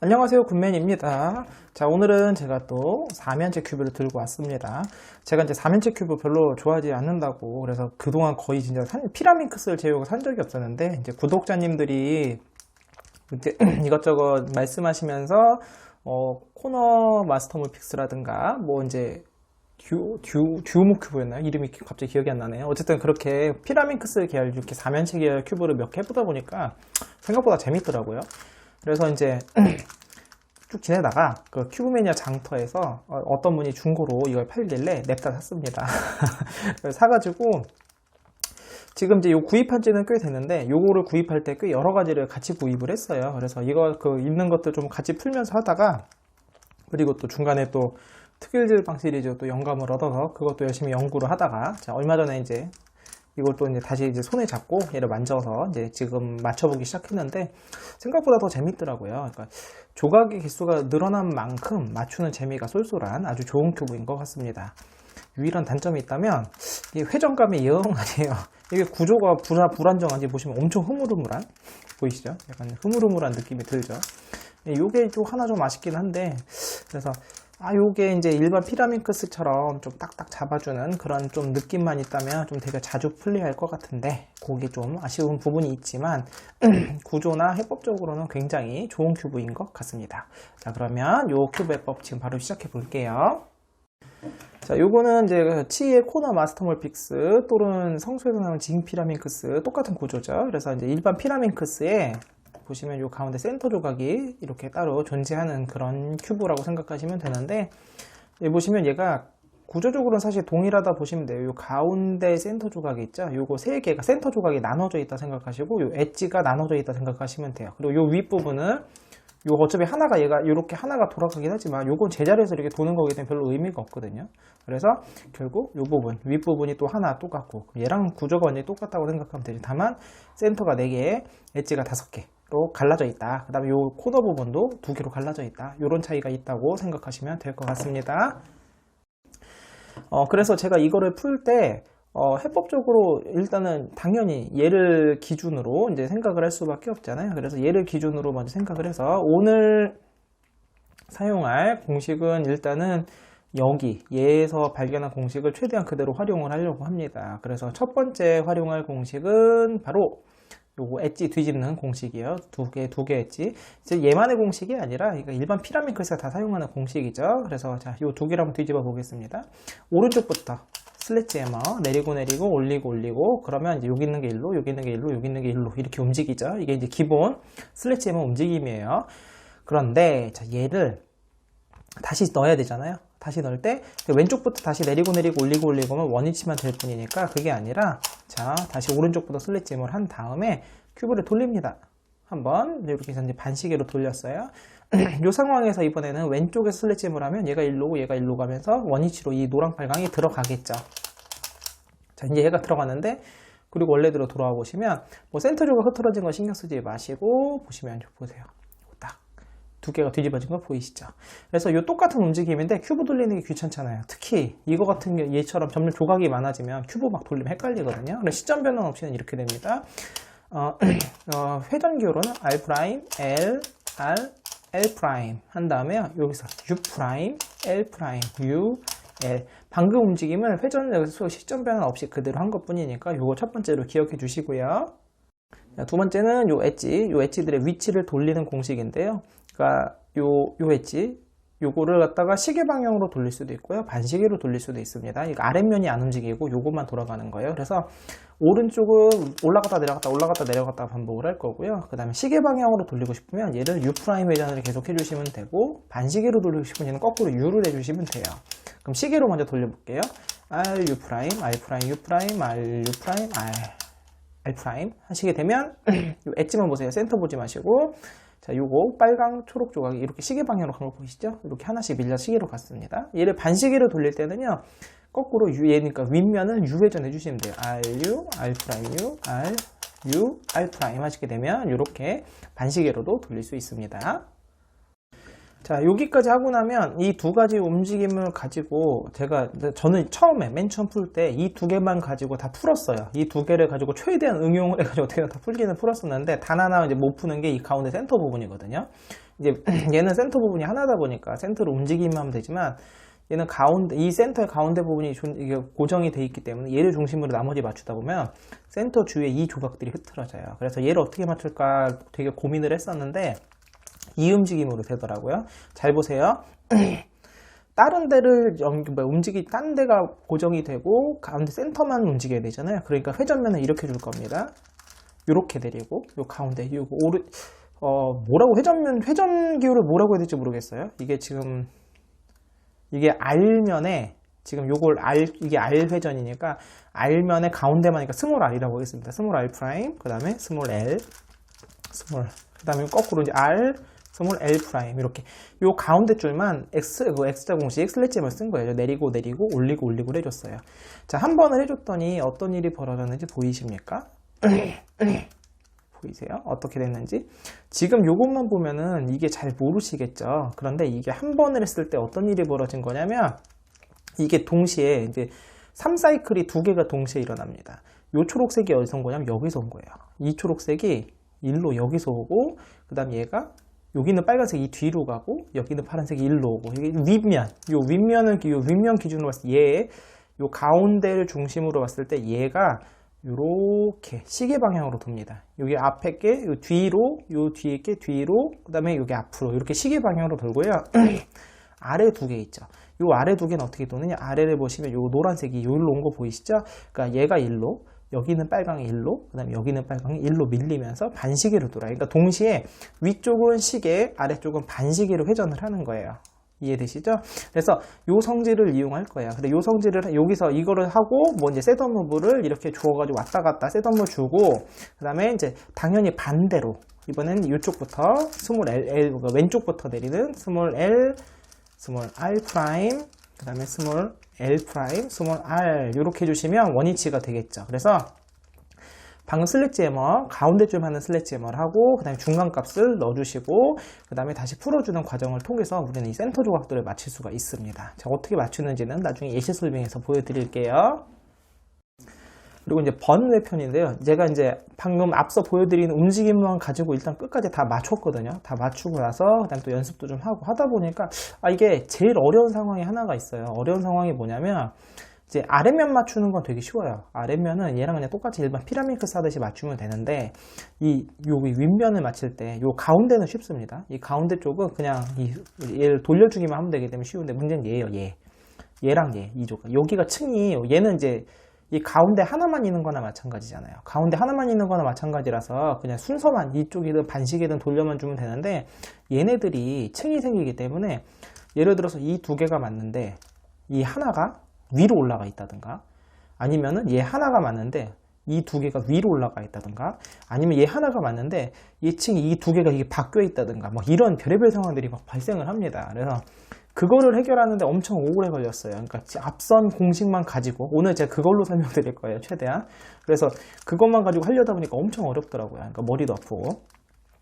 안녕하세요, 굿맨입니다. 자, 오늘은 제가 또 4면체 큐브를 들고 왔습니다. 제가 이제 4면체 큐브 별로 좋아하지 않는다고, 그래서 그동안 거의 진짜 피라밍크스를 제외하고 산 적이 없었는데, 이제 구독자님들이 이제 이것저것 말씀하시면서, 코너 마스터몰 픽스라든가, 뭐 이제, 듀오모 큐브였나요? 이름이 갑자기 기억이 안 나네요. 어쨌든 그렇게 피라밍크스 계열, 이렇게 4면체 계열 큐브를 몇 개 해보다 보니까 생각보다 재밌더라고요. 그래서 이제 쭉 지내다가 그 큐브매니아 장터에서 어떤 분이 중고로 이걸 팔길래 냅다 샀습니다. 사가지고 지금 이제 요 구입한 지는 꽤 됐는데, 요거를 구입할 때 꽤 여러 가지를 같이 구입을 했어요. 그래서 이거 있는 것들 좀 같이 풀면서 하다가, 그리고 또 중간에 또 특일질방 시리즈 또 영감을 얻어서 그것도 열심히 연구를 하다가, 자, 얼마 전에 이제 이걸 또 이제 다시 이제 손에 잡고 얘를 만져서 이제 지금 맞춰보기 시작했는데, 생각보다 더 재밌더라고요. 그러니까 조각의 개수가 늘어난 만큼 맞추는 재미가 쏠쏠한 아주 좋은 큐브인 것 같습니다. 유일한 단점이 있다면 이게 회전감이 영 아니에요. 이게 구조가 불안정한지 보시면 엄청 흐물흐물한, 보이시죠? 약간 흐물흐물한 느낌이 들죠. 요게 또 하나 좀 아쉽긴 한데, 그래서 요게 이제 일반 피라밍크스처럼 좀 딱딱 잡아주는 그런 좀 느낌만 있다면 좀 되게 자주 플레이할 것 같은데, 그게 좀 아쉬운 부분이 있지만 구조나 해법적으로는 굉장히 좋은 큐브인 것 같습니다. 자, 그러면 요 큐브 해법 지금 바로 시작해 볼게요. 자, 요거는 이제 치의 코너 마스터몰 픽스 또는 성소에서 나온 징 피라밍크스 똑같은 구조죠. 그래서 이제 일반 피라밍크스에 보시면 요 가운데 센터 조각이 이렇게 따로 존재하는 그런 큐브라고 생각하시면 되는데, 여기 보시면 얘가 구조적으로는 사실 동일하다 보시면 돼요. 요 가운데 센터 조각이 있죠. 요거 세 개가 센터 조각이 나눠져 있다 생각하시고, 요 엣지가 나눠져 있다 생각하시면 돼요. 그리고 요 윗부분은 요 어차피 하나가 얘가 이렇게 하나가 돌아가긴 하지만 요건 제자리에서 이렇게 도는 거기 때문에 별로 의미가 없거든요. 그래서 결국 요 부분 윗부분이 또 하나 똑같고, 얘랑 구조가 완전히 똑같다고 생각하면 되죠. 다만 센터가 4개, 엣지가 5개로 갈라져 있다. 그 다음에 요 코너 부분도 2개로 갈라져 있다. 요런 차이가 있다고 생각하시면 될 것 같습니다. 그래서 제가 이거를 풀 때 해법적으로 일단은 당연히 얘를 기준으로 이제 생각을 할 수밖에 없잖아요. 그래서 얘를 기준으로 먼저 생각을 해서 오늘 사용할 공식은 일단은 얘에서 발견한 공식을 최대한 그대로 활용을 하려고 합니다. 그래서 첫 번째 활용할 공식은 바로 요거 엣지 뒤집는 공식이에요. 두 개 엣지. 이제 얘만의 공식이 아니라 일반 피라밍크스가 다 사용하는 공식이죠. 그래서 자, 요 두 개를 한번 뒤집어 보겠습니다. 오른쪽부터 슬래지 해머 내리고 올리고 그러면 이제 여기 있는 게 1로, 여기 있는 게 1로, 여기 있는 게 1로 이렇게 움직이죠. 이게 이제 기본 슬래지 해머 움직임이에요. 그런데 자, 얘를 다시 넣어야 되잖아요. 다시 넣을 때 왼쪽부터 다시 내리고 올리고 하면 원위치만 될 뿐이니까, 그게 아니라 자, 다시 오른쪽부터 슬래지 해머를 한 다음에 큐브를 돌립니다. 한번 이렇게 해서 이제 반시계로 돌렸어요. 이 상황에서 이번에는 왼쪽에서 슬래지 해머를 하면 얘가 1로고 얘가 1로 가면서 원위치로 이 노랑 빨강이 들어가겠죠. 자, 이제 얘가 들어갔는데, 그리고 원래대로 돌아와 보시면 뭐 센터 조각 흐트러진 거 신경 쓰지 마시고 보시면 보세요. 딱 두 개가 뒤집어진 거 보이시죠? 그래서 이 똑같은 움직임인데 큐브 돌리는 게 귀찮잖아요. 특히 이거 같은 경우 얘처럼 점점 조각이 많아지면 큐브 막 돌리면 헷갈리거든요. 그래서 시점 변환 없이는 이렇게 됩니다. 회전 기호로는 R', L, R, L' 한 다음에 여기서 U', L', U, L. 방금 움직임을 회전에서 시점 변환 없이 그대로 한 것 뿐이니까 요거 첫 번째로 기억해 주시고요. 두 번째는 요 엣지들의 위치를 돌리는 공식인데요. 그러니까 요 엣지, 요거를 갖다가 시계 방향으로 돌릴 수도 있고요, 반시계로 돌릴 수도 있습니다. 이거 아랫면이 안 움직이고 요것만 돌아가는 거예요. 그래서 오른쪽은 올라갔다 내려갔다 반복을 할 거고요. 그 다음에 시계 방향으로 돌리고 싶으면 얘를 U' 회전을 계속 해주시면 되고, 반시계로 돌리고 싶으면 얘는 거꾸로 U를 해주시면 돼요. 그럼 시계로 먼저 돌려볼게요. R, U', R', U', R, U', R' 하시게 되면 요 엣지만 보세요. 센터 보지 마시고, 자, 요거 빨강 초록 조각이 이렇게 시계 방향으로 간 거 보이시죠? 이렇게 하나씩 밀려 시계로 갔습니다. 얘를 반시계로 돌릴 때는요, 거꾸로 얘니까 윗면을 U 회전 해주시면 돼요. RU, R', U, R' 하시게 되면 이렇게 반시계로도 돌릴 수 있습니다. 자, 여기까지 하고 나면 이 두 가지 움직임을 가지고 저는 처음에 맨 처음 풀 때 이 두 개만 가지고 다 풀었어요. 이 두 개를 가지고 최대한 응용을 해가지고 어떻게든 다 풀기는 풀었었는데 단 하나 이제 못 푸는 게 이 가운데 센터 부분이거든요. 이제 얘는 센터 부분이 하나다 보니까 센터로 움직이면 하면 되지만 얘는 이 센터의 가운데 부분이 이게 고정이 돼 있기 때문에 얘를 중심으로 나머지 맞추다 보면 센터 주위에 이 조각들이 흐트러져요. 그래서 얘를 어떻게 맞출까 되게 고민을 했었는데 이 움직임으로 되더라고요. 잘 보세요. 다른 데를 딴 데가 고정이 되고 가운데 센터만 움직여야 되잖아요. 그러니까 회전면은 이렇게 줄 겁니다. 이렇게 내리고 요 가운데 뭐라고 회전 기호를 뭐라고 해야 될지 모르겠어요. 이게 지금 이게 R면에 지금 이게 R 회전이니까 R면에 가운데만이니까 스몰 R이라고 하겠습니다. 스몰 R 프라임, 그 다음에 스몰 L, 그 다음에 거꾸로 이제 R, 스몰 L 프라임 이렇게 요 가운데 줄만 X자 공식 슬래지만 쓴 거예요. 내리고 올리고 해줬어요. 자, 한 번을 해줬더니 어떤 일이 벌어졌는지 보이십니까? 보이세요? 어떻게 됐는지. 지금 요것만 보면은 이게 잘 모르시겠죠. 그런데 이게 한 번을 했을 때 어떤 일이 벌어진 거냐면 이게 동시에 이제 3사이클이 두 개가 동시에 일어납니다. 요 초록색이 어디서 온 거냐면 여기서 온 거예요. 이 초록색이 일로 여기서 오고 그 다음 얘가 여기는 빨간색이 뒤로 가고 여기는 파란색이 일로 오고 이게 윗면 기준으로 봤을 때 요 가운데를 중심으로 봤을 때 얘가 요렇게 시계 방향으로 돕니다. 여기 앞에 게 요 뒤로, 요 뒤에 게 뒤로, 그 다음에 여기 앞으로 이렇게 시계 방향으로 돌고요. 아래 두 개 있죠. 요 아래 두 개는 어떻게 도느냐? 아래를 보시면 요 노란색이 요일로 온 거 보이시죠? 그러니까 얘가 일로, 여기는 빨강이 일로, 그 다음에 여기는 빨강이 일로 밀리면서 반시계로 돌아요. 그러니까 동시에 위쪽은 시계, 아래쪽은 반시계로 회전을 하는 거예요. 이해되시죠? 그래서 요 성질을 이용할 거예요. 근데 요 성질을 여기서 이거를 하고 뭐 이제 셋업 무브를 이렇게 주어가지고 왔다 갔다 셋업 무브 주고 그 다음에 이제 당연히 반대로 이번엔 이쪽부터 스몰 L 왼쪽부터 내리는 스몰 L, 스몰 R 프라임, 그 다음에 스몰 L 프라임, 스몰 R 이렇게 해주시면 원위치가 되겠죠. 그래서 방금 슬래지해머 가운데 줄 하는 슬래지해머를 하고 그 다음에 중간값을 넣어주시고 그 다음에 다시 풀어주는 과정을 통해서 우리는 이 센터 조각들을 맞출 수가 있습니다. 자, 어떻게 맞추는지는 나중에 예시 설명에서 보여드릴게요. 그리고 이제 번외편인데요. 제가 이제 방금 앞서 보여드린 움직임만 가지고 일단 끝까지 다 맞췄거든요. 다 맞추고 나서 그다음 또 연습도 좀 하고 하다 보니까 이게 제일 어려운 상황이 하나가 있어요. 어려운 상황이 뭐냐면 이제 아래면 맞추는 건 되게 쉬워요. 아래면은 얘랑 그냥 똑같이 일반 피라미드 하듯이 맞추면 되는데 여기 윗면을 맞출 때 요 가운데는 쉽습니다. 이 가운데 쪽은 그냥 얘를 돌려주기만 하면 되기 때문에 쉬운데 문제는 얘예요. 얘랑 이 조각. 여기가 층이 얘는 이제 이 가운데 하나만 있는 거나 마찬가지잖아요. 가운데 하나만 있는 거나 마찬가지라서 그냥 순서만 이쪽이든 반식이든 돌려만 주면 되는데 얘네들이 층이 생기기 때문에 예를 들어서 이 두 개가 맞는데 이 하나가 위로 올라가 있다든가 아니면은 얘 하나가 맞는데 이 두 개가 위로 올라가 있다든가 아니면 얘 하나가 맞는데 이 층이 이 두 개가 이게 바뀌어 있다든가 막 이런 별의별 상황들이 막 발생을 합니다. 그래서 그거를 해결하는데 엄청 오래 걸렸어요. 그러니까 앞선 공식만 가지고 오늘 제가 그걸로 설명드릴 거예요. 최대한. 그래서 그것만 가지고 하려다 보니까 엄청 어렵더라고요. 그러니까 머리도 아프고.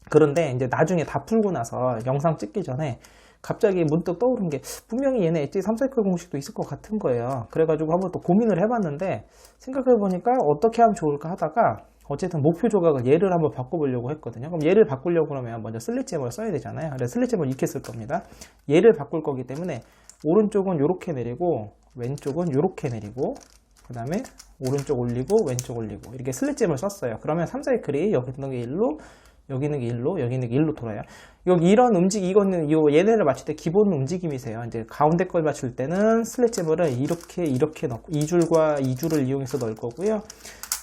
그런데 이제 나중에 다 풀고 나서 영상 찍기 전에 갑자기 문득 떠오른 게 분명히 얘네 엣지 3사이클 공식도 있을 것 같은 거예요. 그래가지고 한번 또 고민을 해봤는데 생각해보니까 어떻게 하면 좋을까 하다가 어쨌든 목표 조각을 얘를 한번 바꿔보려고 했거든요. 그럼 얘를 바꾸려고 그러면 먼저 슬래지해머를 써야 되잖아요. 그래서 슬래지해머를 이렇게 쓸 겁니다. 얘를 바꿀 거기 때문에 오른쪽은 이렇게 내리고 왼쪽은 이렇게 내리고 그 다음에 오른쪽 올리고 왼쪽 올리고 이렇게 슬래지해머를 썼어요. 그러면 3사이클이 여기 있는 게 1로 여기 있는 게 1로, 여기 있는 게 1로 돌아요. 이런 이거는 얘네를 맞출 때 기본 움직임이세요. 이제 가운데 걸 맞출 때는 슬래지해머를 이렇게 넣고, 이 줄과 이 줄을 이용해서 넣을 거고요.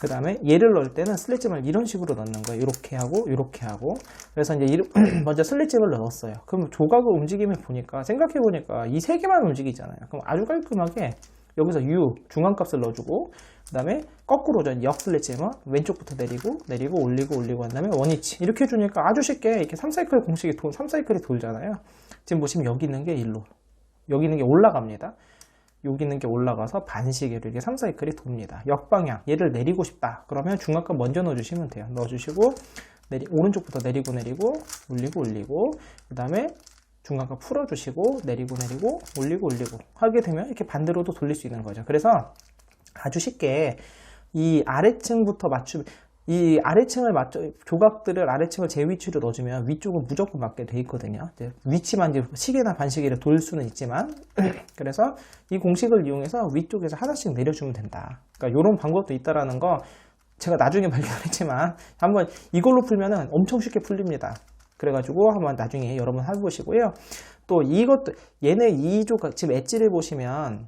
그 다음에 얘를 넣을 때는 슬래지해머를 이런 식으로 넣는 거예요. 이렇게 하고. 그래서 이제 먼저 슬래지해머를 넣었어요. 그럼 조각의 움직임을 보니까, 생각해보니까 이 세 개만 움직이잖아요. 그럼 아주 깔끔하게 여기서 중간값을 넣어주고, 그 다음에 거꾸로 역 슬래지해머 왼쪽부터 내리고 올리고 한 다음에 원위치 이렇게 해주니까 아주 쉽게 이렇게 3사이클 공식이 3사이클이 돌잖아요. 지금 보시면 여기 있는 게 1로 여기 있는 게 올라갑니다. 여기 있는 게 올라가서 반시계로 이렇게 3사이클이 돕니다. 역방향 얘를 내리고 싶다 그러면 중간값 먼저 넣어주시면 돼요. 넣어주시고 오른쪽부터 내리고 올리고 그 다음에 중간값 풀어주시고 내리고 내리고 올리고 올리고 하게 되면 이렇게 반대로도 돌릴 수 있는 거죠. 그래서 아주 쉽게 이 아래층부터 이 아래층을 조각들을 아래층을 제 위치로 넣어주면 위쪽은 무조건 맞게 돼 있거든요. 이제 위치만 이제 시계나 반시계를 돌 수는 있지만 그래서 이 공식을 이용해서 위쪽에서 하나씩 내려주면 된다. 그러니까 이런 방법도 있다라는 거 제가 나중에 발견했지만 한번 이걸로 풀면은 엄청 쉽게 풀립니다. 그래가지고 한번 나중에 여러분 해보시고요. 또 이것도 얘네 이 조각 지금 엣지를 보시면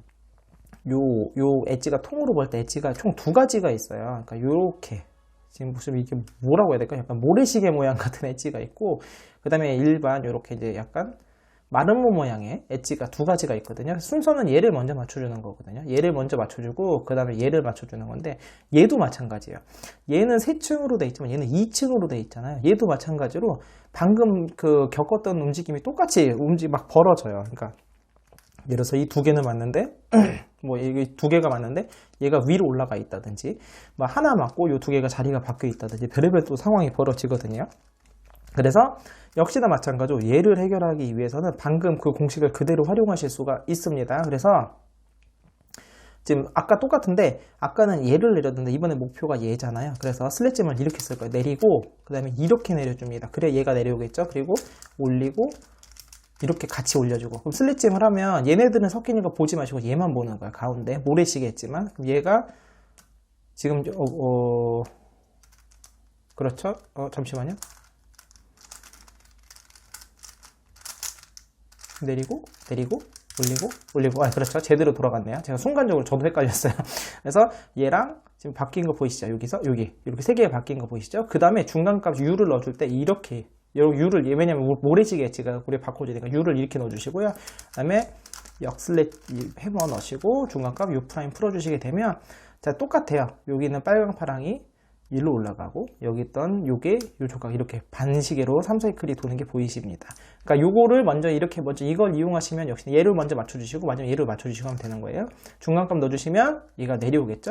요 엣지가 통으로 볼 때 엣지가 총 두 가지가 있어요. 그러니까 요렇게 지금 보시면 이게 뭐라고 해야 될까? 약간 모래시계 모양 같은 엣지가 있고 그 다음에 일반 요렇게 이제 약간 마름모 모양의 엣지가 두 가지가 있거든요. 순서는 얘를 먼저 맞춰주는 거거든요. 얘를 먼저 맞춰주고 그 다음에 얘를 맞춰주는 건데 얘도 마찬가지예요. 얘는 3층으로 돼 있지만 얘는 2층으로 돼 있잖아요. 얘도 마찬가지로 방금 그 겪었던 움직임이 똑같이 막 벌어져요. 그러니까 예를 들어서 이 두 개는 맞는데 뭐 이게 두 개가 맞는데 얘가 위로 올라가 있다든지 뭐 하나 맞고 요 두 개가 자리가 바뀌어 있다든지 별의별 또 상황이 벌어지거든요. 그래서 역시나 마찬가지로 얘를 해결하기 위해서는 방금 그 공식을 그대로 활용하실 수가 있습니다. 그래서 지금 아까 똑같은데 아까는 얘를 내렸는데 이번에 목표가 얘잖아요. 그래서 슬래짐을 이렇게 쓸 거예요. 내리고 그 다음에 이렇게 내려줍니다. 그래 얘가 내려오겠죠. 그리고 올리고 이렇게 같이 올려주고 그럼 슬래짐을 하면 얘네들은 섞이는 거 보지 마시고 얘만 보는 거야. 가운데 모래시계였지만 그럼 얘가 지금 그렇죠. 잠시만요. 내리고 내리고 올리고 올리고 그렇죠. 제대로 돌아갔네요. 제가 순간적으로 저도 헷갈렸어요. 그래서 얘랑 지금 바뀐 거 보이시죠? 여기서 여기 이렇게 세 개가 바뀐 거 보이시죠? 그 다음에 중간값 U를 넣어줄 때 이렇게 U를 왜냐면 모래시계 엣지가 우리 바꿔주니까 U를 이렇게 넣어주시고요. 그 다음에 역슬렛 해머 넣으시고 중간값 U 프라임 풀어주시게 되면 자 똑같아요. 여기 있는 빨강 파랑이 일로 올라가고 여기 있던 요게 요 조각 이렇게 반시계로 3사이클이 도는 게 보이십니다. 그러니까 요거를 먼저 이렇게 먼저 이걸 이용하시면 역시 얘를 먼저 맞춰주시고 마지막에 얘를 맞춰주시고 하면 되는 거예요. 중간값 넣어주시면 얘가 내려오겠죠.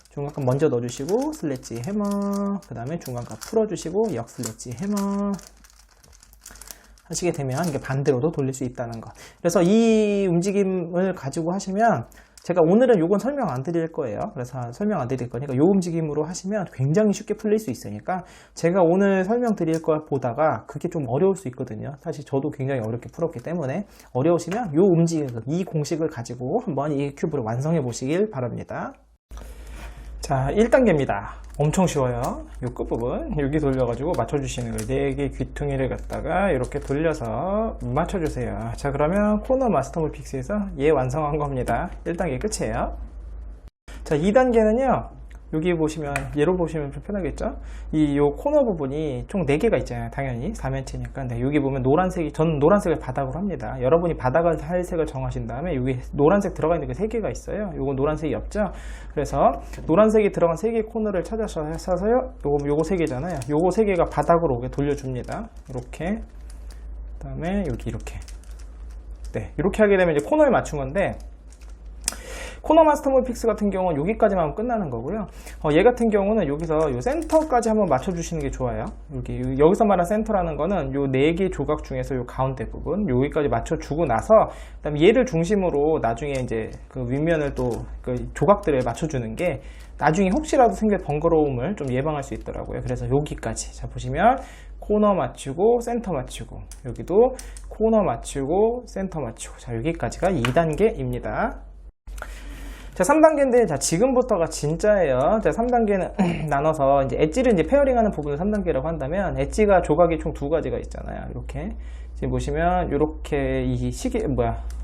중간값 먼저 넣어주시고 슬래지 해머 그 다음에 중간값 풀어주시고 역 슬래지 해머 하시게 되면 이게 반대로도 돌릴 수 있다는 거. 그래서 이 움직임을 가지고 하시면 제가 오늘은 요건 설명 안 드릴 거예요. 그래서 설명 안 드릴 거니까 요 움직임으로 하시면 굉장히 쉽게 풀릴 수 있으니까 제가 오늘 설명 드릴 걸 보다가 그게 좀 어려울 수 있거든요. 사실 저도 굉장히 어렵게 풀었기 때문에 어려우시면 요 움직임, 이 공식을 가지고 한번 이 큐브를 완성해 보시길 바랍니다. 자, 1단계입니다. 엄청 쉬워요. 요 끝부분 여기 돌려가지고 맞춰주시는 거예요. 4개 귀퉁이를 갖다가 이렇게 돌려서 맞춰주세요. 자, 그러면 코너 마스터몰 픽스에서 얘 완성한 겁니다. 1단계 끝이에요. 자, 2단계는요. 여기 보시면 얘로 보시면 좀 편하겠죠? 요 코너 부분이 총 4개가 있잖아요. 당연히 4면체니까. 네, 여기 보면 노란색이 저는 노란색을 바닥으로 합니다. 여러분이 바닥을 할 색을 정하신 다음에 여기 노란색 들어가 있는 게 3개가 있어요. 요거 노란색이 없죠? 그래서 노란색이 들어간 3개 코너를 찾아서요. 요거 3개잖아요. 요거 3개가 바닥으로 오게 돌려줍니다. 이렇게. 그 다음에 여기 이렇게. 네, 이렇게 하게 되면 이제 코너에 맞춘 건데 코너 마스터몰 픽스 같은 경우는 여기까지만 하면 끝나는 거고요. 얘 같은 경우는 여기서 요 센터까지 한번 맞춰주시는 게 좋아요. 여기서 말한 센터라는 거는 요 4개 조각 중에서 요 가운데 부분 여기까지 맞춰주고 나서 그다음에 얘를 중심으로 나중에 이제 그 윗면을 또 그 조각들을 맞춰주는 게 나중에 혹시라도 생길 번거로움을 좀 예방할 수 있더라고요. 그래서 여기까지 자 보시면 코너 맞추고 센터 맞추고 여기도 코너 맞추고 센터 맞추고 자 여기까지가 2단계입니다. 자, 3단계인데, 자, 지금부터가 진짜예요. 자, 3단계는 나눠서, 이제 엣지를 이제 페어링하는 부분을 3단계라고 한다면, 엣지가 조각이 총 2가지가 있잖아요. 이렇게. 지금 보시면, 이렇게 이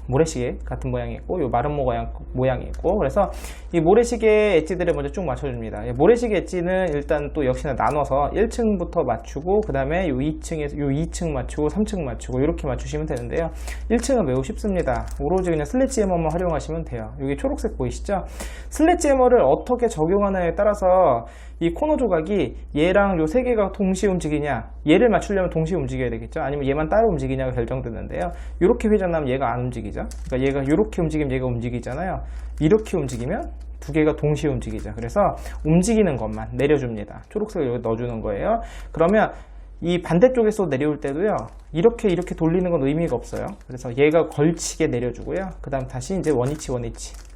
모래시계 같은 모양이 있고, 요 마름모 모양이 있고, 그래서 이 모래시계 엣지들을 먼저 쭉 맞춰줍니다. 모래시계 엣지는 일단 또 역시나 나눠서 1층부터 맞추고, 그 다음에 요 2층 맞추고, 3층 맞추고, 이렇게 맞추시면 되는데요. 1층은 매우 쉽습니다. 오로지 그냥 슬래지 해머만 활용하시면 돼요. 여기 초록색 보이시죠? 슬래지 해머를 어떻게 적용하느냐에 따라서 이 코너 조각이 얘랑 요 3개가 동시에 움직이냐, 얘를 맞추려면 동시에 움직여야 되겠죠? 아니면 얘만 따로 움직이냐가 결정되는데요. 이렇게 회전하면 얘가 안 움직이죠? 그러니까 얘가 이렇게 움직이면 얘가 움직이잖아요. 이렇게 움직이면 2개가 동시에 움직이죠. 그래서 움직이는 것만 내려줍니다. 초록색을 여기 넣어주는 거예요. 그러면 이 반대쪽에서 내려올 때도요, 이렇게 돌리는 건 의미가 없어요. 그래서 얘가 걸치게 내려주고요. 그 다음 다시 이제 원위치.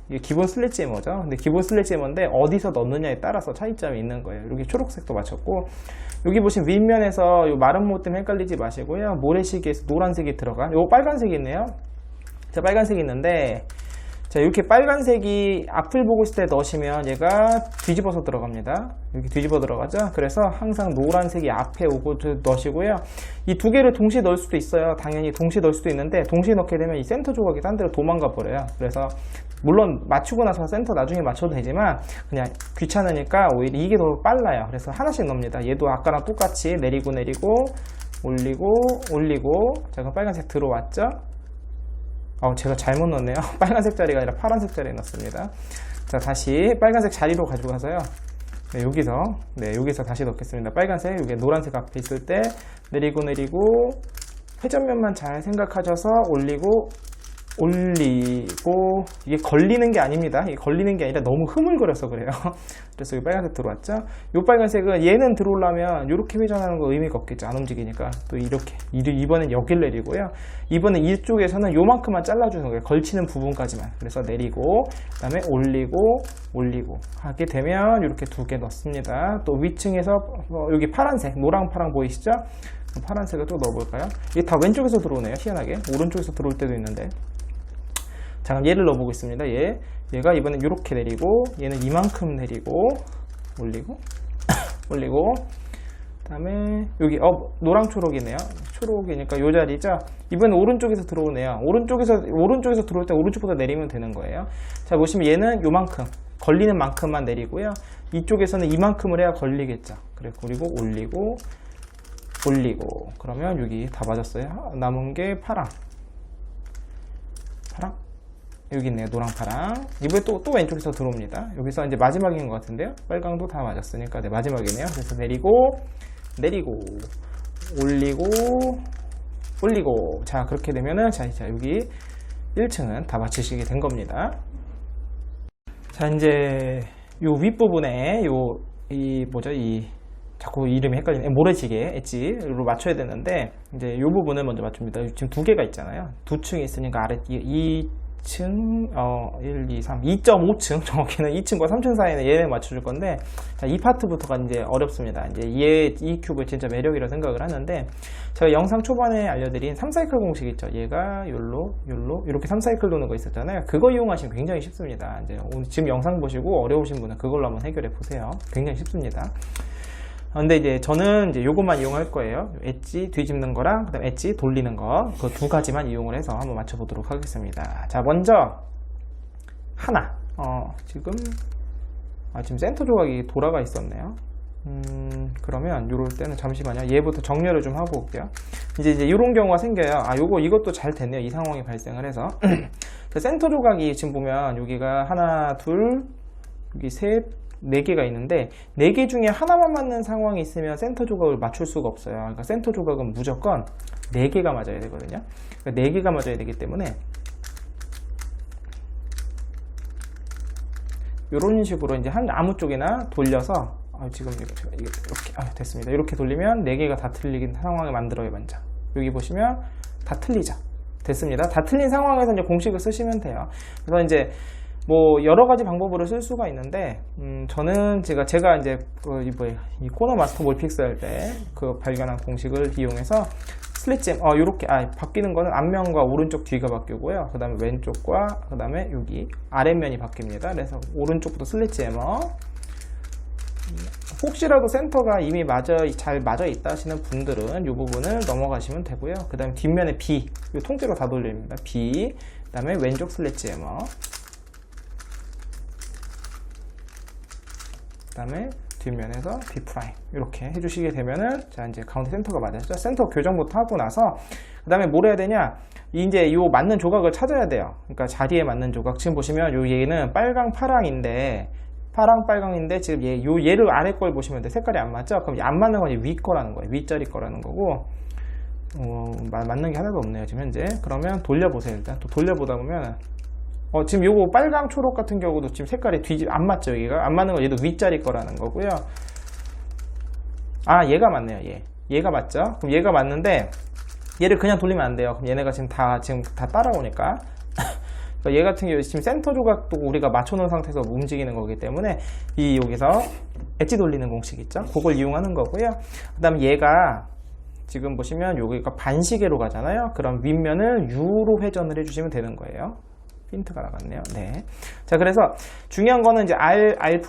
이게 기본 슬래지해머죠. 근데 기본 슬래지해머인데 어디서 넣느냐에 따라서 차이점이 있는 거예요. 여기 초록색도 맞췄고, 여기 보시면 윗면에서 요 마른 모 때문에 헷갈리지 마시고요. 모래시계에서 노란색이 들어간, 요 빨간색이 있네요. 자, 빨간색이 있는데, 자, 이렇게 빨간색이 앞을 보고 있을 때 넣으시면 얘가 뒤집어서 들어갑니다. 이렇게 뒤집어 들어가죠. 그래서 항상 노란색이 앞에 오고 넣으시고요. 이 두 개를 동시에 넣을 수도 있어요. 당연히 동시에 넣을 수도 있는데, 동시에 넣게 되면 이 센터 조각이 딴 데로 도망가 버려요. 그래서 물론 맞추고 나서 센터 나중에 맞춰도 되지만 그냥 귀찮으니까 오히려 이게 더 빨라요. 그래서 하나씩 넣습니다. 얘도 아까랑 똑같이 내리고 올리고. 자, 그럼 빨간색 들어왔죠? 제가 잘못 넣었네요. 빨간색 자리가 아니라 파란색 자리에 넣습니다. 자, 다시 빨간색 자리로 가져가서요. 네, 여기서 다시 넣겠습니다. 빨간색, 여기 노란색 앞에 있을 때 내리고 회전면만 잘 생각하셔서 올리고, 이게 걸리는 게 아닙니다. 이게 걸리는 게 아니라 너무 흐물거려서 그래요. 그래서 이 빨간색 들어왔죠. 이 빨간색은 얘는 들어오려면 이렇게 회전하는 거 의미가 없겠죠. 안 움직이니까. 또 이렇게. 이번엔 여길 내리고요. 이번엔 이쪽에서는 요만큼만 잘라주는 거예요. 걸치는 부분까지만. 그래서 내리고, 그 다음에 올리고 하게 되면 이렇게 두 개 넣습니다. 또 위층에서 여기 파란색, 노랑 파랑 보이시죠? 파란색을 또 넣어볼까요? 이게 다 왼쪽에서 들어오네요. 희한하게. 오른쪽에서 들어올 때도 있는데. 자, 그럼 얘를 넣어보고 있습니다. 얘가 이번엔 이렇게 내리고, 얘는 이만큼 내리고, 올리고, 그 다음에 여기 노랑 초록이네요. 초록이니까 요 자리죠. 이번엔 오른쪽에서 들어오네요. 오른쪽에서 들어올 때 오른쪽보다 내리면 되는 거예요. 자, 보시면 얘는 요만큼, 걸리는 만큼만 내리고요. 이쪽에서는 이만큼을 해야 걸리겠죠. 그리고 올리고, 그러면 여기 다 맞았어요. 남은 게 파랑. 여기 있네요. 노랑 파랑. 이번에 또 왼쪽에서 들어옵니다. 여기서 이제 마지막인 것 같은데요. 빨강도 다 맞았으니까 네, 마지막이네요. 그래서 내리고 올리고. 자, 그렇게 되면은 자 여기 1층은 다 맞추시게 된 겁니다. 자, 이제 요 윗부분에 자꾸 이름이 헷갈리네. 모래시계 엣지로 맞춰야 되는데, 이제 이 부분을 먼저 맞춥니다. 지금 두 개가 있잖아요. 두 층이 있으니까 아래 2층, 1, 2, 3, 2.5층, 정확히는 2층과 3층 사이에 얘를 맞춰줄 건데, 자, 이 파트부터가 이제 어렵습니다. 이제 이 큐브의 진짜 매력이라 생각을 하는데, 제가 영상 초반에 알려드린 3사이클 공식 있죠. 얘가 요로, 이렇게 3사이클 도는 거 있었잖아요. 그거 이용하시면 굉장히 쉽습니다. 이제 오늘 지금 영상 보시고 어려우신 분은 그걸로 한번 해결해 보세요. 굉장히 쉽습니다. 근데 이제 저는 이제 요것만 이용할 거예요. 엣지 뒤집는 거랑 그다음 엣지 돌리는 거, 그 두 가지만 이용을 해서 한번 맞춰보도록 하겠습니다. 자, 먼저 하나. 지금 센터 조각이 돌아가 있었네요. 그러면 요럴 때는 잠시만요. 얘부터 정렬을 좀 하고 올게요. 이제 이런 경우가 생겨요. 이것도 잘 됐네요. 이 상황이 발생을 해서. 센터 조각이 지금 보면 여기가 하나, 둘, 여기 셋, 4개가 있는데 4개 중에 하나만 맞는 상황이 있으면 센터 조각을 맞출 수가 없어요. 그러니까 센터 조각은 무조건 4개가 맞아야 되거든요. 그러니까 4개가 맞아야 되기 때문에 이런 식으로 이제 아무 쪽이나 돌려서 지금 이렇게 됐습니다. 이렇게 돌리면 4개가 다 틀리는 상황을 만들어요. 먼저 여기 보시면 다 틀리죠. 됐습니다. 다 틀린 상황에서 이제 공식을 쓰시면 돼요. 그래서 이제 여러 가지 방법으로 쓸 수가 있는데, 저는 제가 이제 이 코너 마스터 몰픽스 할 때 발견한 공식을 이용해서 슬릿잼, 요렇게, 바뀌는 거는 앞면과 오른쪽 뒤가 바뀌고요. 그 다음에 왼쪽과, 그 다음에 여기 아랫면이 바뀝니다. 그래서 오른쪽부터 슬릿잼어. 혹시라도 센터가 이미 잘 맞아 있다 하시는 분들은 이 부분을 넘어가시면 되고요. 그 다음에 뒷면에 B, 이 통째로 다 돌립니다. B, 그 다음에 왼쪽 슬릿잼어. 그 다음에 뒷면에서 B' 이렇게 해주시게 되면은, 자, 이제 가운데 센터가 맞았죠. 센터 교정부터 하고 나서 그 다음에 뭘 해야 되냐, 이제 요 맞는 조각을 찾아야 돼요. 그러니까 자리에 맞는 조각. 지금 보시면 얘는 빨강 파랑인데, 지금 얘를 아래 걸 보시면 돼. 색깔이 안 맞죠? 그럼 안 맞는 건 위 거라는 거예요. 윗자리 거라는 거고, 맞는 게 하나도 없네요 지금 현재. 그러면 돌려보세요. 일단 또 돌려보다 보면 지금 요거 빨강 초록 같은 경우도 지금 색깔이 안 맞죠. 여기가 안 맞는 건 얘도 윗자리 거라는 거고요. 얘가 맞네요. 얘가 맞죠? 그럼 얘가 맞는데 얘를 그냥 돌리면 안 돼요. 그럼 얘네가 지금 다 따라오니까. 얘 같은 경우 지금 센터 조각도 우리가 맞춰놓은 상태에서 움직이는 거기 때문에 이 여기서 엣지 돌리는 공식 있죠? 그걸 이용하는 거고요. 그 다음에 얘가 지금 보시면 여기가 반시계로 가잖아요. 그럼 윗면을 U로 회전을 해주시면 되는 거예요. 힌트가 나갔네요. 네. 자, 그래서 중요한 거는 이제 R 할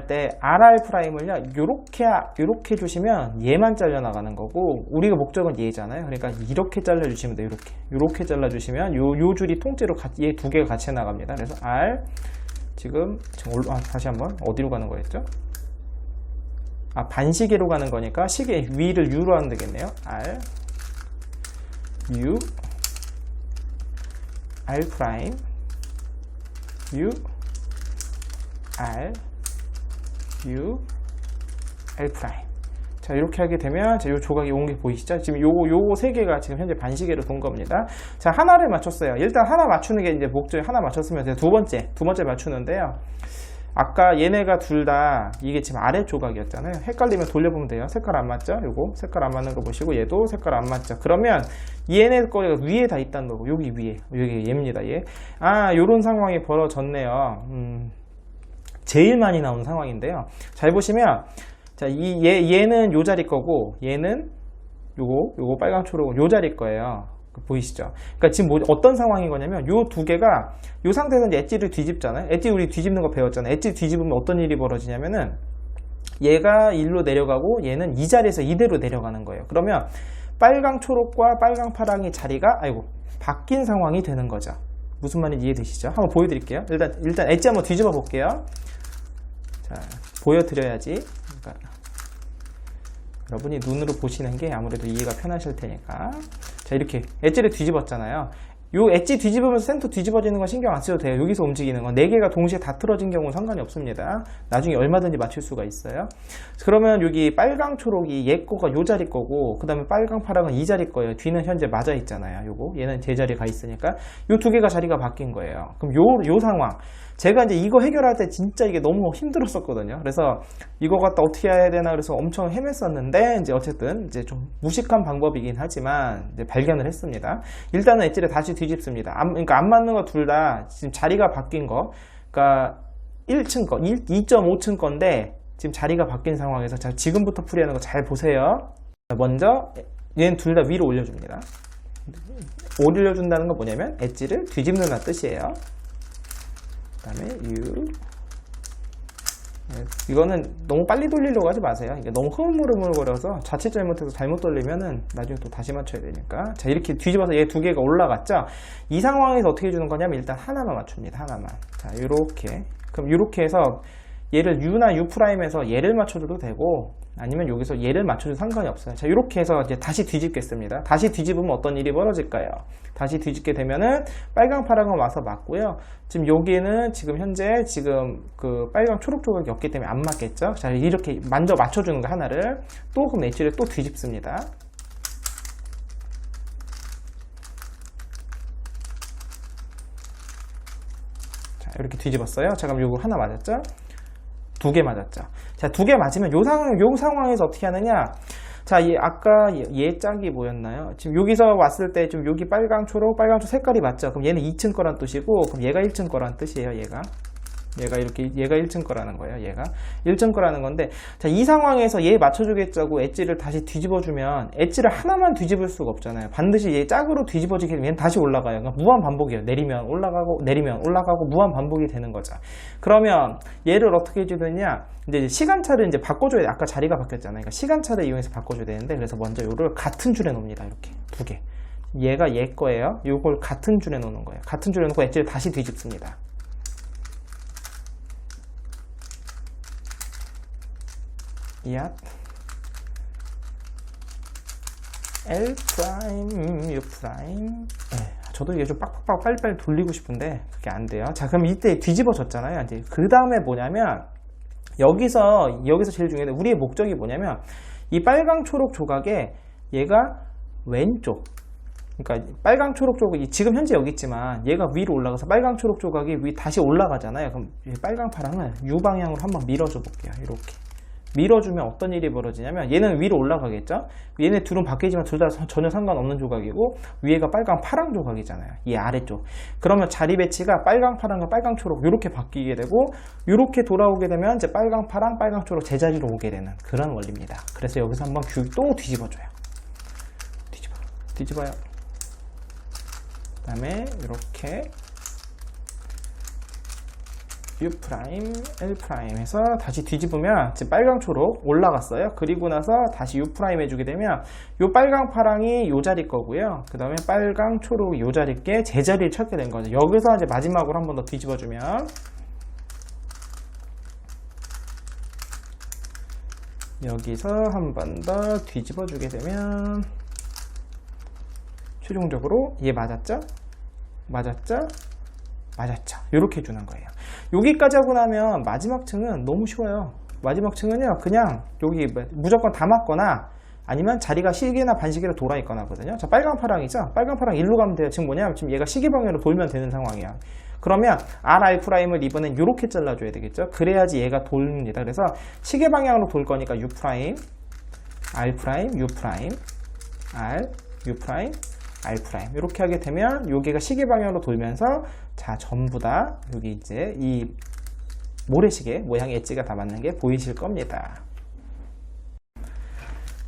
때 RR'을요, 요렇게 해주시면 얘만 잘려나가는 거고, 우리가 목적은 얘잖아요. 그러니까 이렇게 잘라주시면 돼요. 요렇게 잘라주시면 요 줄이 통째로 얘 두 개가 같이 나갑니다. 그래서 R, 지금 다시 한번 어디로 가는 거였죠? 반시계로 가는 거니까 시계 위를 U로 하면 되겠네요. R, U, R 프라임, U, R, U, R 프라임. 자, 이렇게 하게 되면 이 조각이 온 게 보이시죠? 지금 요거 세 개가 지금 현재 반시계로 돈 겁니다. 자, 하나를 맞췄어요. 일단 하나 맞추는 게 이제 목적이 하나 맞췄으면 이제 두 번째 맞추는데요. 아까 얘네가 둘 다 이게 지금 아래 조각이었잖아요. 헷갈리면 돌려보면 돼요. 색깔 안 맞죠? 요거 색깔 안 맞는 거 보시고 얘도 색깔 안 맞죠? 그러면 얘네 거가 위에 다 있다는 거고 여기 위에 여기 얘입니다. 얘. 요런 상황이 벌어졌네요. 제일 많이 나오는 상황인데요. 잘 보시면 자, 얘는 요 자리 거고 얘는 요거 빨강 초록은 요 자리 거예요. 보이시죠? 그러니까 지금 어떤 상황인 거냐면 요 두 개가 요 상태에서 이제 엣지를 뒤집잖아요. 엣지 우리 뒤집는 거 배웠잖아요. 엣지 뒤집으면 어떤 일이 벌어지냐면은 얘가 일로 내려가고 얘는 이 자리에서 이대로 내려가는 거예요. 그러면 빨강 초록과 빨강 파랑이 자리가 바뀐 상황이 되는 거죠. 무슨 말인지 이해되시죠? 한번 보여드릴게요. 일단 엣지 한번 뒤집어 볼게요. 자, 보여드려야지. 그러니까 여러분이 눈으로 보시는 게 아무래도 이해가 편하실 테니까. 자, 이렇게 엣지를 뒤집었잖아요. 요 엣지 뒤집으면서 센터 뒤집어지는 건 신경 안 써도 돼요. 여기서 움직이는 건 4개가 동시에 다 틀어진 경우는 상관이 없습니다. 나중에 얼마든지 맞출 수가 있어요. 그러면 여기 빨강 초록이 얘 거가 요 자리 거고 그 다음에 빨강 파랑은 이 자리 거예요. 뒤는 현재 맞아 있잖아요. 요거 얘는 제자리에 가 있으니까 요 두 개가 자리가 바뀐 거예요. 그럼 요 상황 제가 이제 이거 해결할 때 진짜 이게 너무 힘들었었거든요. 그래서 이거 갖다 어떻게 해야 되나 그래서 엄청 헤맸었는데 이제 어쨌든 이제 좀 무식한 방법이긴 하지만 이제 발견을 했습니다. 일단은 엣지를 다시 뒤집습니다. 그러니까 안 맞는 거 둘 다 지금 자리가 바뀐 거, 그러니까 1층 거, 2.5층 건데 지금 자리가 바뀐 상황에서 자, 지금부터 풀이하는 거 잘 보세요. 먼저 얘는 둘 다 위로 올려줍니다. 올려준다는 건 뭐냐면 엣지를 뒤집는다는 뜻이에요. 그 다음에 U. 이거는 너무 빨리 돌리려고 하지 마세요. 이게 너무 흐물흐물거려서 자칫 잘못해서 잘못 돌리면은 나중에 또 다시 맞춰야 되니까. 자, 이렇게 뒤집어서 얘 두 개가 올라갔죠? 이 상황에서 어떻게 해주는 거냐면 일단 하나만 맞춥니다. 하나만. 자, 요렇게. 그럼 요렇게 해서 얘를 U나 U'에서 얘를 맞춰줘도 되고 아니면 여기서 얘를 맞춰도 상관이 없어요. 자, 이렇게 해서 이제 다시 뒤집겠습니다. 다시 뒤집으면 어떤 일이 벌어질까요? 다시 뒤집게 되면은 빨강 파랑은 와서 맞고요. 지금 여기는 지금 현재 그 빨강 초록 조각이 없기 때문에 안 맞겠죠? 자, 이렇게 먼저 맞춰주는 거 하나를 또 그럼 엣지를 또 뒤집습니다. 자, 이렇게 뒤집었어요. 자, 그럼 요거 하나 맞았죠? 두 개 맞았죠. 자, 두 개 맞으면 요 상황에서 어떻게 하느냐? 자, 아까 얘 짝이 뭐였나요? 지금 여기서 왔을 때 좀 여기 빨강 초록 색깔이 맞죠? 그럼 얘는 2층 거란 뜻이고, 그럼 얘가 1층 거란 뜻이에요, 얘가 1층 거라는 거예요, 얘가 1층 거라는 건데, 자, 이 상황에서 얘 맞춰주겠자고 엣지를 다시 뒤집어주면, 엣지를 하나만 뒤집을 수가 없잖아요. 반드시 얘 짝으로 뒤집어지게 되면 얘는 다시 올라가요. 그러니까 무한 반복이에요. 내리면 올라가고, 무한 반복이 되는 거죠. 그러면 얘를 어떻게 해주느냐? 이제 시간차를 이제 바꿔줘야 돼. 아까 자리가 바뀌었잖아요. 그러니까 시간차를 이용해서 바꿔줘야 되는데, 그래서 먼저 요를 같은 줄에 놓습니다. 이렇게 두 개. 얘가 얘 거예요. 요걸 같은 줄에 놓는 거예요. 같은 줄에 놓고 엣지를 다시 뒤집습니다. 야, L 프라임, U 프라임. 네, 저도 이게 좀 빡빡빡 빨리빨리 돌리고 싶은데 그게 안 돼요. 자, 그럼 이때 뒤집어졌잖아요. 이제 그 다음에 뭐냐면 여기서 제일 중요한 게 우리의 목적이 뭐냐면 이 빨강 초록 조각에 얘가 왼쪽. 그러니까 빨강 초록 조각이 지금 현재 여기 있지만 얘가 위로 올라가서 빨강 초록 조각이 다시 올라가잖아요. 그럼 빨강 파랑을 U 방향으로 한번 밀어줘 볼게요. 이렇게. 밀어주면 어떤 일이 벌어지냐면 얘는 위로 올라가겠죠. 얘네 둘은 바뀌지만 둘 다 전혀 상관없는 조각이고 위에가 빨강 파랑 조각이잖아요. 이 아래쪽. 그러면 자리 배치가 빨강 파랑과 빨강 초록 이렇게 바뀌게 되고 이렇게 돌아오게 되면 이제 빨강 파랑 빨강 초록 제자리로 오게 되는 그런 원리입니다. 그래서 여기서 한번 큐 또 뒤집어줘요. 뒤집어요. 그 다음에 이렇게 U', L' 해서 다시 뒤집으면 지금 빨강 초록 올라갔어요. 그리고 나서 다시 U' 해주게 되면 요 빨강 파랑이 요 자리 거고요. 그 다음에 빨강 초록이 요 자리께 제자리를 찾게 된 거죠. 여기서 이제 마지막으로 한 번 더 뒤집어주면 여기서 한 번 더 뒤집어주게 되면 최종적으로 얘 맞았죠? 이렇게 해주는 거예요. 여기까지 하고 나면 마지막 층은 너무 쉬워요. 마지막 층은요 그냥 여기 무조건 다 맞거나 아니면 자리가 시계나 반시계로 돌아 있거나 하거든요. 자, 빨강 파랑이죠. 빨강 파랑 일로 가면 돼요. 지금 뭐냐면 지금 얘가 시계 방향으로 돌면 되는 상황이야. 그러면 R',R'을 이번엔 이렇게 잘라줘야 되겠죠. 그래야지 얘가 돕니다. 그래서 시계 방향으로 돌 거니까 U', R', U', R, U', R' 이렇게 하게 되면 여기가 시계 방향으로 돌면서 자 전부 다 여기 이제 이 모래시계 모양의 엣지가 다 맞는 게 보이실 겁니다.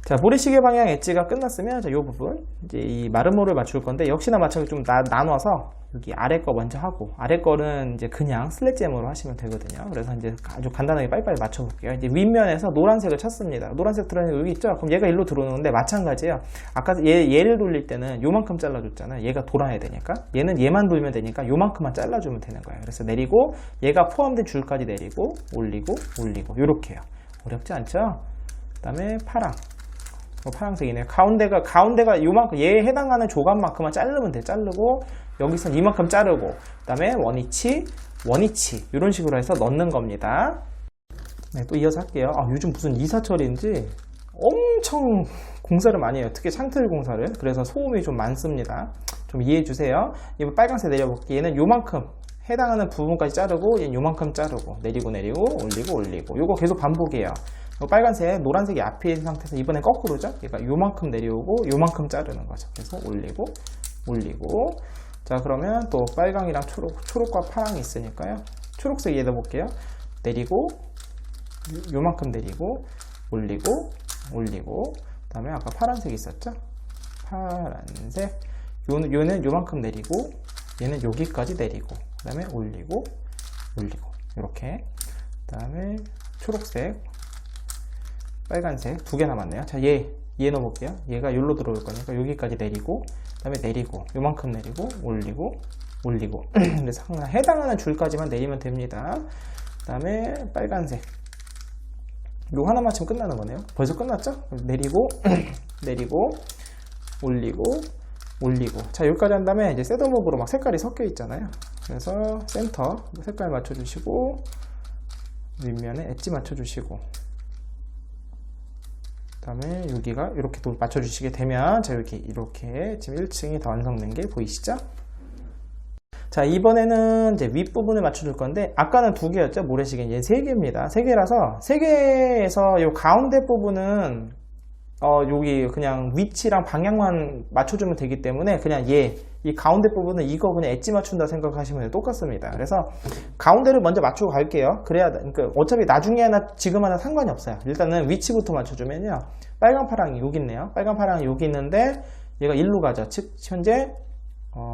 자, 모래시계 방향 엣지가 끝났으면 자, 이 부분 이제 이 마름모를 맞출 건데 역시나 마찬가지로 좀 나눠서 여기 아래 거 먼저 하고 아래 거는 이제 그냥 슬랫잼으로 하시면 되거든요. 그래서 이제 아주 간단하게 빨리빨리 맞춰볼게요. 이제 윗면에서 노란색을 찾습니다. 노란색 들어있는 여기 있죠? 그럼 얘가 일로 들어오는데 마찬가지예요. 아까 얘를 돌릴 때는 요만큼 잘라줬잖아요. 얘가 돌아야 되니까 얘는 얘만 돌면 되니까 요만큼만 잘라주면 되는 거예요. 그래서 내리고 얘가 포함된 줄까지 내리고 올리고 요렇게요. 어렵지 않죠? 그 다음에 파랑. 파란색이네요. 가운데가 요만큼 얘에 해당하는 조각만큼만 자르면 돼요. 자르고 여기서 이만큼 자르고 그 다음에 원위치 이런 식으로 해서 넣는 겁니다. 네, 또 이어서 할게요. 요즘 무슨 이사철인지 엄청 공사를 많이 해요. 특히 창틀 공사를. 그래서 소음이 좀 많습니다. 좀 이해해 주세요. 이번 빨간색 내려볼게요. 얘는 요만큼 해당하는 부분까지 자르고 얘는 요만큼 자르고 내리고 올리고 요거 계속 반복이에요. 빨간색, 노란색이 앞에 있는 상태에서 이번엔 거꾸로죠? 얘가 요만큼 내려오고 요만큼 자르는 거죠. 그래서 올리고 자 그러면 또 빨강이랑 초록과 파랑이 있으니까요. 초록색 얘도 볼게요. 내리고 요만큼 내리고 올리고 그 다음에 아까 파란색이 있었죠? 파란색 요는 요만큼 내리고 얘는 여기까지 내리고 그 다음에 올리고 이렇게 그 다음에 초록색 빨간색 두 개 남았네요. 자, 얘 넣어볼게요. 얘가 여기로 들어올 거니까 여기까지 내리고 그 다음에 내리고 요만큼 내리고 올리고 그래서 항상 해당하는 줄까지만 내리면 됩니다. 그 다음에 빨간색 요 하나 맞추면 끝나는 거네요. 벌써 끝났죠? 내리고 올리고 자 여기까지 한 다음에 이제 셋업으로 막 색깔이 섞여 있잖아요. 그래서 센터 색깔 맞춰주시고 윗면에 엣지 맞춰주시고 그 다음에 여기가 이렇게 또 맞춰주시게 되면 자 이렇게 지금 1층이 다 완성된 게 보이시죠? 자 이번에는 이제 윗부분을 맞춰줄 건데 아까는 2개였죠? 모래시계는 얘 3개입니다. 3개라서 3개에서 요 가운데 부분은 여기 그냥 위치랑 방향만 맞춰주면 되기 때문에 그냥 이 가운데 부분은 이거 그냥 엣지 맞춘다 생각하시면 돼요. 똑같습니다. 그래서 가운데를 먼저 맞추고 갈게요. 그러니까 어차피 나중에 하나 지금 하나 상관이 없어요. 일단은 위치부터 맞춰주면요. 빨강 파랑이 여기 있네요. 빨강 파랑이 여기 있는데 얘가 일로 가죠. 즉 현재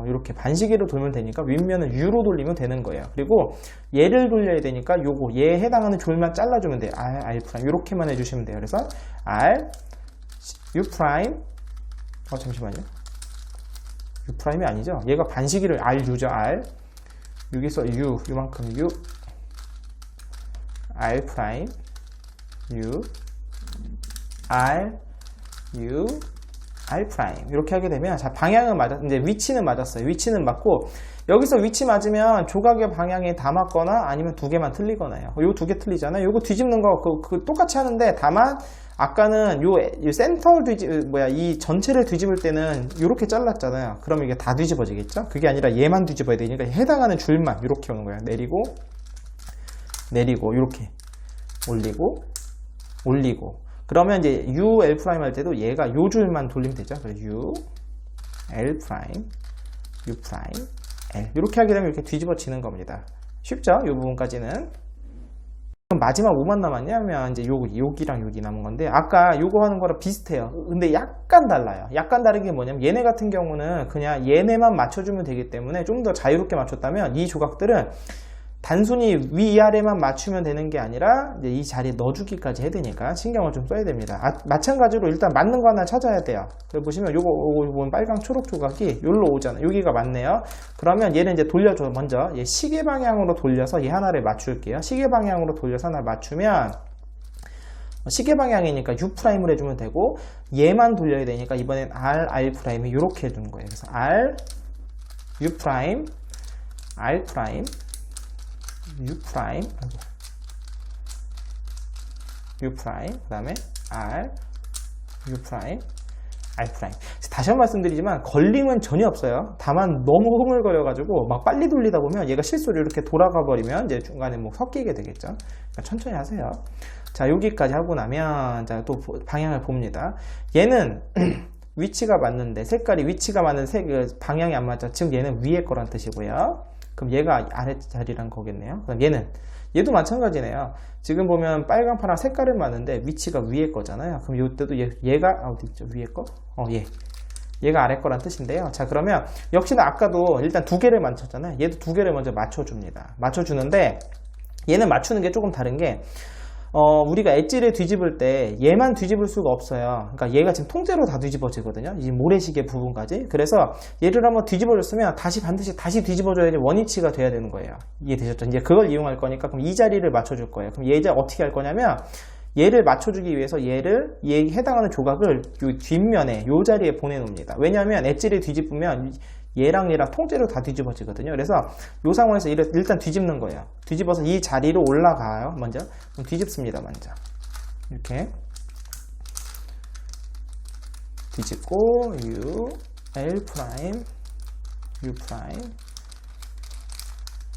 이렇게 반시계로 돌면 되니까 윗면은 U로 돌리면 되는 거예요. 그리고 얘를 돌려야 되니까 요거 얘에 해당하는 줄만 잘라주면 돼요. R' 이렇게만 해주시면 돼요. 그래서 R U', 잠시만요. U'이 아니죠? 얘가 반시계를 RU죠, R. 여기서 요만큼 U, R', U, R, U, R'. 이렇게 하게 되면, 자, 방향은 이제 위치는 맞았어요. 위치는 맞고, 여기서 위치 맞으면 조각의 방향이 다 맞거나 아니면 2개만 틀리거나요. 요 2개 틀리잖아요. 요거 뒤집는 거, 똑같이 하는데, 다만, 아까는 요 센터 이 전체를 뒤집을 때는 이렇게 잘랐잖아요. 그러면 이게 다 뒤집어지겠죠? 그게 아니라 얘만 뒤집어야 되니까 해당하는 줄만 이렇게 오는 거예요. 내리고 이렇게 올리고 올리고. 그러면 이제 u l 프라임 할 때도 얘가 요 줄만 돌리면 되죠. 그래서 u l 프라임 u 프라임 l 이렇게 하게 되면 이렇게 뒤집어지는 겁니다. 쉽죠? 이 부분까지는. 그럼 마지막 뭐만 남았냐면 이제 여기랑 여기 남은 건데, 아까 요거 하는 거랑 비슷해요. 근데 약간 달라요. 약간 다른 게 뭐냐면 얘네 같은 경우는 그냥 얘네만 맞춰주면 되기 때문에 좀 더 자유롭게 맞췄다면, 이 조각들은 단순히 위아래만 맞추면 되는 게 아니라 이제 이 자리에 넣어주기까지 해야 되니까 신경을 좀 써야 됩니다. 마찬가지로 일단 맞는 거 하나 찾아야 돼요. 그래 보시면 요거 보면 빨강 초록 조각이 여기로 오잖아요. 여기가 맞네요. 그러면 얘는 이제 돌려줘. 먼저 얘 시계 방향으로 돌려서 얘 하나를 맞출게요. 시계 방향으로 돌려서 하나 맞추면, 시계 방향이니까 U''을 해주면 되고, 얘만 돌려야 되니까 이번엔 R 이렇게 해주는 거예요. 그래서 R, U', R', U', U', 그 다음에 R, U', R'. 다시 한 번 말씀드리지만 걸림은 전혀 없어요. 다만 너무 흐물거려가지고 막 빨리 돌리다 보면 얘가 실수로 이렇게 돌아가 버리면 이제 중간에 뭐 섞이게 되겠죠. 그러니까 천천히 하세요. 자, 여기까지 하고 나면 자, 또 방향을 봅니다. 얘는 위치가 맞는데 색깔이 위치가 맞는 방향이 안 맞죠. 지금 얘는 위에 거란 뜻이고요. 그럼 얘가 아래 자리란 거겠네요. 그럼 얘도 마찬가지네요. 지금 보면 빨강, 파랑 색깔은 맞는데 위치가 위에 거잖아요. 그럼 이때도 얘가 어디 있죠? 위에 거? 얘가 아래 거란 뜻인데요. 자, 그러면 역시나 아까도 일단 두 개를 맞췄잖아요. 얘도 두 개를 먼저 맞춰줍니다. 맞춰주는데 얘는 맞추는 게 조금 다른 게, 우리가 엣지를 뒤집을 때 얘만 뒤집을 수가 없어요. 그러니까 얘가 지금 통째로 다 뒤집어지거든요. 이 모래시계 부분까지. 그래서 얘를 한번 뒤집어줬으면 반드시 다시 뒤집어줘야지 원위치가 돼야 되는 거예요. 이해되셨죠? 이제 그걸 이용할 거니까 그럼 이 자리를 맞춰줄 거예요. 그럼 얘 어떻게 할 거냐면, 얘를 맞춰주기 위해서 얘에 해당하는 조각을 요 뒷면에 요 자리에 보내놓습니다. 왜냐하면 엣지를 뒤집으면 얘랑 통째로 다 뒤집어지거든요. 그래서 이 상황에서 일단 뒤집는 거예요. 뒤집어서 이 자리로 올라가요. 먼저 그럼 뒤집습니다. 먼저 이렇게 뒤집고 U, L', U',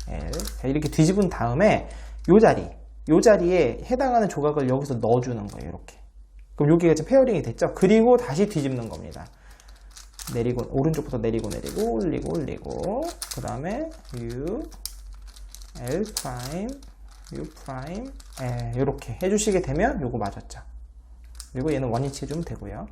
L 이렇게 뒤집은 다음에 요 자리에 해당하는 조각을 여기서 넣어주는 거예요. 이렇게. 그럼 여기가 지금 페어링이 됐죠. 그리고 다시 뒤집는 겁니다. 오른쪽부터 내리고 올리고 그 다음에 U, L', U', 이렇게 해주시게 되면 요거 맞았죠. 그리고 얘는 원위치 해주면 되고요.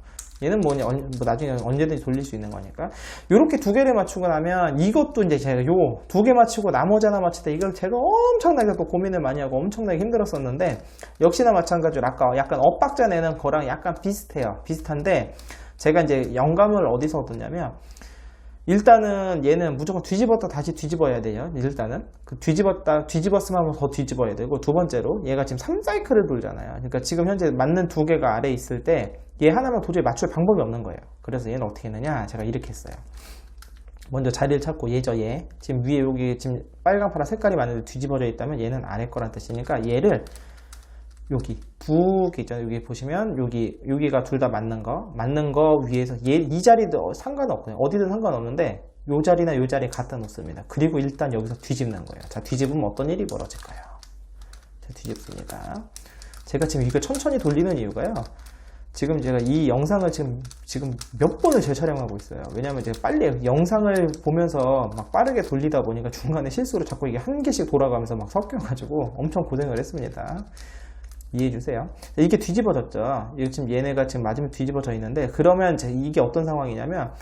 얘는 뭐 나중에 언제든지 돌릴 수 있는 거니까. 요렇게 두 개를 맞추고 나면, 이것도 이제 제가 요 두 개 맞추고 나머지 하나 맞출 때 이걸 제가 엄청나게 또 고민을 많이 하고 엄청나게 힘들었었는데, 역시나 마찬가지로 아까 약간 엇박자 내는 거랑 약간 비슷한데, 제가 이제 영감을 어디서 얻었냐면, 일단은 얘는 무조건 뒤집었다 다시 뒤집어야 돼요. 일단은 뒤집었으면 한번 더 뒤집어야 되고, 두 번째로 얘가 지금 3사이클을 돌잖아요. 그러니까 지금 현재 맞는 두 개가 아래에 있을 때 얘 하나만 도저히 맞출 방법이 없는 거예요. 그래서 얘는 어떻게 했느냐, 제가 이렇게 했어요. 먼저 자리를 찾고, 얘 지금 위에 여기 지금 빨강, 파란 색깔이 맞는데 뒤집어져 있다면 얘는 아래 거란 뜻이니까, 얘를 여기 북이 있잖아요. 여기 보시면 여기가 둘 다 맞는 거 위에서 이 자리도 상관없고요. 어디든 상관없는데 요 자리나 요 자리에 갖다 놓습니다. 그리고 일단 여기서 뒤집는 거예요. 자, 뒤집으면 어떤 일이 벌어질까요? 자, 뒤집습니다. 제가 지금 이거 천천히 돌리는 이유가요. 지금 제가 이 영상을 지금 몇 번을 재촬영하고 있어요. 왜냐면 제가 빨리 영상을 보면서 막 빠르게 돌리다 보니까 중간에 실수로 자꾸 이게 한 개씩 돌아가면서 막 섞여가지고 엄청 고생을 했습니다. 이해해주세요. 이게 뒤집어졌죠. 지금 얘네가 지금 맞으면 뒤집어져 있는데, 그러면 이게 어떤 상황이냐면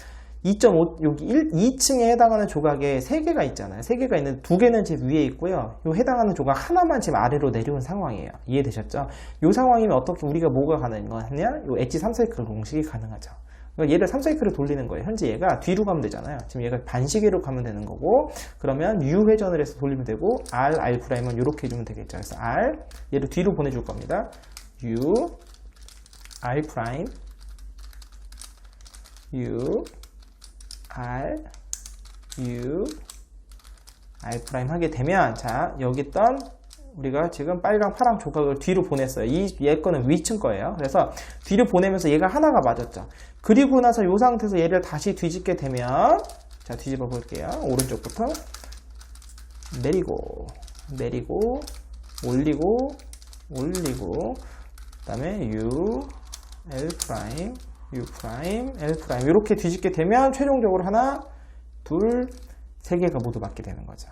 2.5 여기 2층에 해당하는 조각에 3개가 있잖아요. 3개가 있는데 2개는 지금 위에 있고요. 요 해당하는 조각 하나만 지금 아래로 내려온 상황이에요. 이해되셨죠? 이 상황이면 어떻게 우리가 뭐가 가능하냐? 요 엣지 3사이클 공식이 가능하죠. 그러니까 얘를 3사이클을 돌리는 거예요. 현재 얘가 뒤로 가면 되잖아요. 지금 얘가 반시계로 가면 되는 거고, 그러면 U 회전을 해서 돌리면 되고, R'은 이렇게 해주면 되겠죠. 그래서 얘를 뒤로 보내줄 겁니다. U, R', U, R, U, R' 하게 되면, 자, 여기 있던 우리가 지금 빨강, 파랑 조각을 뒤로 보냈어요. 얘 거는 위층 거예요. 그래서 뒤로 보내면서 얘가 하나가 맞았죠. 그리고 나서 이 상태에서 얘를 다시 뒤집게 되면, 자, 뒤집어 볼게요. 오른쪽부터 내리고 올리고 다음에 U, L 프라임, U 프라임, L 프라임 이렇게 뒤집게 되면 최종적으로 하나, 둘, 세 개가 모두 맞게 되는 거죠.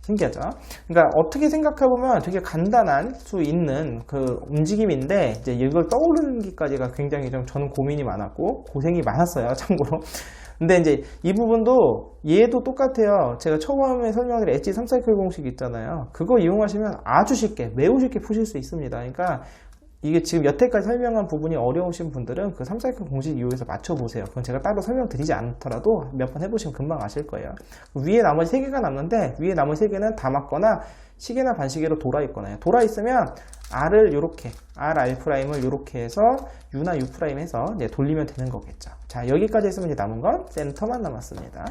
신기하죠? 그러니까 어떻게 생각해보면 되게 간단한 수 있는 그 움직임인데 이제 이걸 떠오르기까지가 굉장히 좀 저는 고민이 많았고 고생이 많았어요, 참고로. 근데 이제 이 부분도 얘도 똑같아요. 제가 처음에 설명드린 엣지 3사이클 공식 있잖아요. 그거 이용하시면 아주 쉽게, 매우 쉽게 푸실 수 있습니다. 그러니까 이게 지금 여태까지 설명한 부분이 어려우신 분들은 그 3사이클 공식 이용해서 맞춰보세요. 그건 제가 따로 설명드리지 않더라도 몇 번 해보시면 금방 아실 거예요. 위에 나머지 3개가 남는데 위에 나머지 3개는 다 맞거나 시계나 반시계로 돌아 있거나요. 돌아 있으면 R을 요렇게, R''을 요렇게 해서 U나 U' 해서 이제 돌리면 되는 거겠죠. 자, 여기까지 했으면 이제 남은 건 센터만 남았습니다.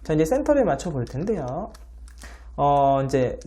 자, 이제 센터를 맞춰 볼 텐데요. 이제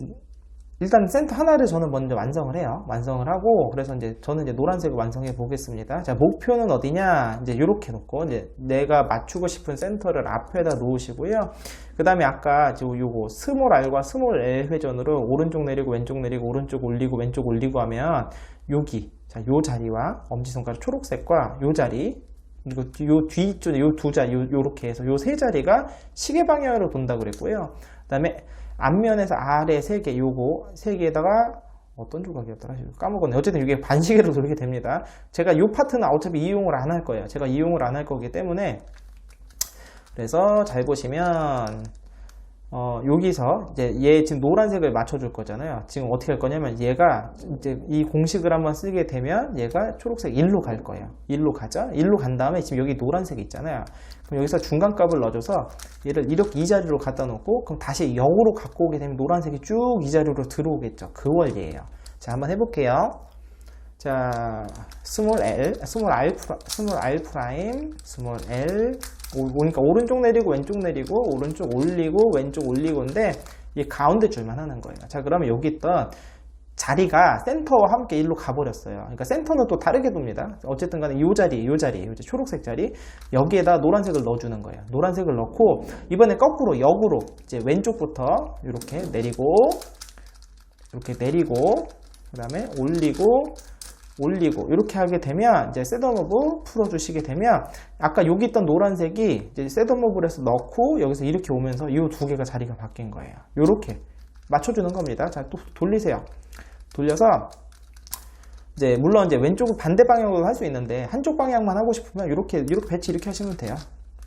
일단 센터 하나를 저는 먼저 완성을 해요. 완성을 하고, 그래서 이제 저는 이제 노란색을 완성해 보겠습니다. 자, 목표는 어디냐? 이제 이렇게 놓고, 이제 내가 맞추고 싶은 센터를 앞에다 놓으시고요. 그 다음에 아까 요거 스몰 R과 스몰 L 회전으로 오른쪽 내리고, 왼쪽 내리고, 오른쪽 올리고, 왼쪽 올리고 하면, 여기, 자, 요 자리와 엄지손가락 초록색과 요 자리, 그리고 요 뒤쪽에 요 두 자리, 요렇게 해서 요 세 자리가 시계 방향으로 돈다 그랬고요. 그 다음에 앞면에서 아래 3개, 요거 3개에다가 어떤 조각이었더라? 까먹었네. 어쨌든 이게 반시계로 돌게 됩니다. 제가 요 파트는 어차피 이용을 안 할 거예요. 제가 이용을 안 할 거기 때문에. 그래서 잘 보시면 여기서 이제 얘 지금 노란색을 맞춰줄 거잖아요. 지금 어떻게 할 거냐면 얘가 이제 이 공식을 한번 쓰게 되면 얘가 초록색 1로 갈 거예요. 1로 가죠? 1로 간 다음에 지금 여기 노란색이 있잖아요. 그럼 여기서 중간값을 넣어줘서 얘를 이렇게 이 자리로 갖다 놓고 그럼 다시 0으로 갖고 오게 되면 노란색이 쭉 이 자리로 들어오겠죠. 그 원리예요. 자, 한번 해볼게요. 자, 스몰 R 프라임, 스몰 L, 그러니까 오른쪽 내리고 왼쪽 내리고 오른쪽 올리고 왼쪽 올리고인데 이 가운데 줄만 하는 거예요. 자, 그러면 여기 있던 자리가 센터와 함께 일로 가버렸어요. 그러니까 센터는 또 다르게 돕니다. 어쨌든 간에 요 자리, 초록색 자리 여기에다 노란색을 넣어주는 거예요. 노란색을 넣고 이번에 거꾸로 역으로 이제 왼쪽부터 이렇게 내리고 그 다음에 올리고 이렇게 하게 되면 이제 셋업무브 풀어주시게 되면 아까 여기 있던 노란색이 이제 셋업무브를 해서 넣고 여기서 이렇게 오면서 이 두 개가 자리가 바뀐 거예요. 이렇게 맞춰주는 겁니다. 자, 또 돌리세요. 돌려서 이제 물론 이제 왼쪽은 반대 방향으로 할 수 있는데 한쪽 방향만 하고 싶으면 이렇게 배치 이렇게 하시면 돼요.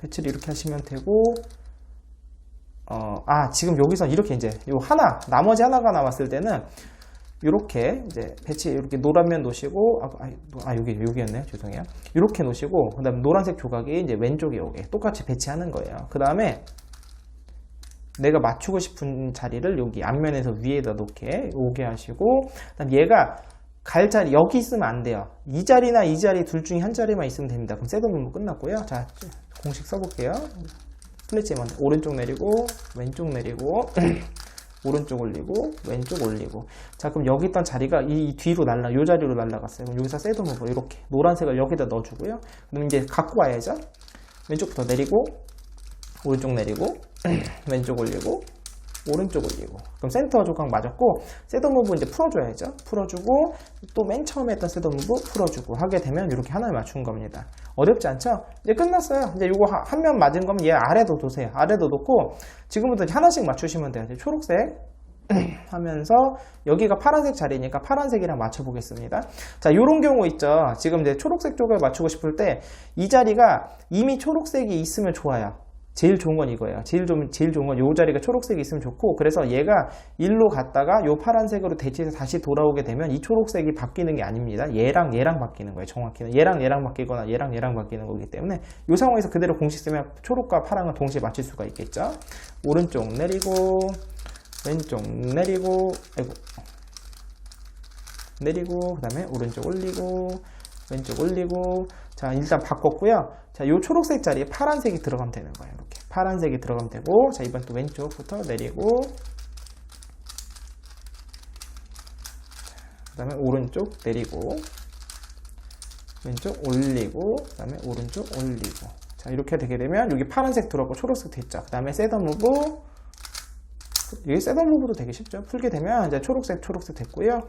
배치를 이렇게 하시면 되고 지금 여기서 이렇게 이제 요 나머지 하나가 남았을 때는 이렇게 이제 배치 이렇게 노란면 놓으시고 여기였네요. 죄송해요. 이렇게 놓으시고 그다음에 노란색 조각이 이제 왼쪽에 오게 똑같이 배치하는 거예요. 그 다음에 내가 맞추고 싶은 자리를 여기 앞면에서 위에다 놓게 오게 하시고 그다음 얘가 갈 자리 여기 있으면 안 돼요. 이 자리나 이 자리 둘 중에 한 자리만 있으면 됩니다. 그럼 셋업무브 끝났고요. 자, 공식 써볼게요. 플랫지만 오른쪽 내리고 왼쪽 내리고 오른쪽 올리고 왼쪽 올리고. 자, 그럼 여기 있던 자리가 이 뒤로 요 자리로 날라갔어요. 그럼 여기서 셋업무브 이렇게 노란색을 여기다 넣어주고요. 그럼 이제 갖고 와야죠. 왼쪽부터 내리고 오른쪽 내리고 왼쪽 올리고 오른쪽 올리고. 그럼 센터 조각 맞았고 셋업무브 이제 풀어줘야죠. 풀어주고 또 맨 처음에 했던 셋업무브 풀어주고 하게 되면 이렇게 하나를 맞춘 겁니다. 어렵지 않죠? 이제 끝났어요. 이제 이거 한 면 맞은 거면 얘 아래도 두세요. 아래도 놓고 지금부터 하나씩 맞추시면 돼요. 이제 초록색 하면서 여기가 파란색 자리니까 파란색이랑 맞춰보겠습니다. 자, 요런 경우 있죠. 지금 이제 초록색 쪽을 맞추고 싶을 때 이 자리가 이미 초록색이 있으면 좋아요. 제일 좋은 건 이거예요. 제일 좋은 건 요 자리가 초록색이 있으면 좋고, 그래서 얘가 일로 갔다가 요 파란색으로 대치해서 다시 돌아오게 되면 이 초록색이 바뀌는 게 아닙니다. 얘랑 바뀌는 거예요. 정확히는 얘랑 바뀌거나 얘랑 바뀌는 거기 때문에 이 상황에서 그대로 공식 쓰면 초록과 파랑은 동시에 맞출 수가 있겠죠. 오른쪽 내리고 왼쪽 내리고 그 다음에 오른쪽 올리고 왼쪽 올리고. 자, 일단 바꿨고요. 자, 요 초록색 자리에 파란색이 들어가면 되는 거예요. 이렇게 파란색이 들어가면 되고, 자, 이번 또 왼쪽부터 내리고, 그 다음에 오른쪽 내리고, 왼쪽 올리고, 그 다음에 오른쪽 올리고. 자, 이렇게 되게 되면 여기 파란색 들어가고 초록색 됐죠. 그 다음에 셋업무브, 여기 셋업무브도 되게 쉽죠. 풀게 되면 이제 초록색 됐고요.